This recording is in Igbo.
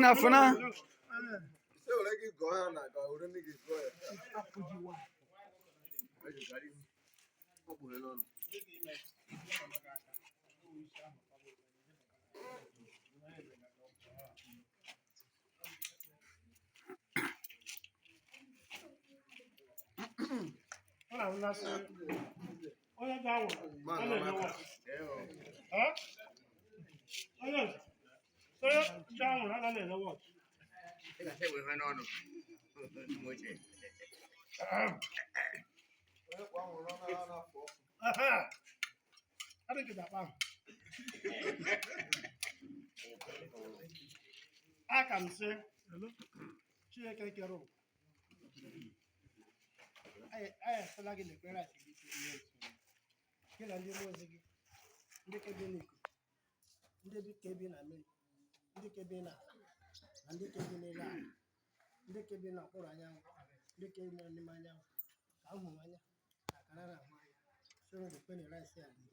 Nafuna. Se o legi go ha na ga ore ni gi go ya. Ayo gari. O bu lo no. Ona una se. Oya dawo. Man Ole no dawo. ma. Huh? Oya. Oya dawo na le dawo. E ka se we fa no no. Mo che. E kwa mo no na na fo. Aha. Ada kita bang. Akam se. Hello. Chineke kero. Ay sala gị lekwere asị gị gị na ndị mmụọ ozi gị ndị kebe n'iko ndị kebe na mmiri ndị kebe na na ndị kebe n'elu ala ndị kebe na okpuru anyanwụ ndị kebe na n'ime anyanwụ ka ahụ anya na akara na ahụ anya soro the penny rice ya dị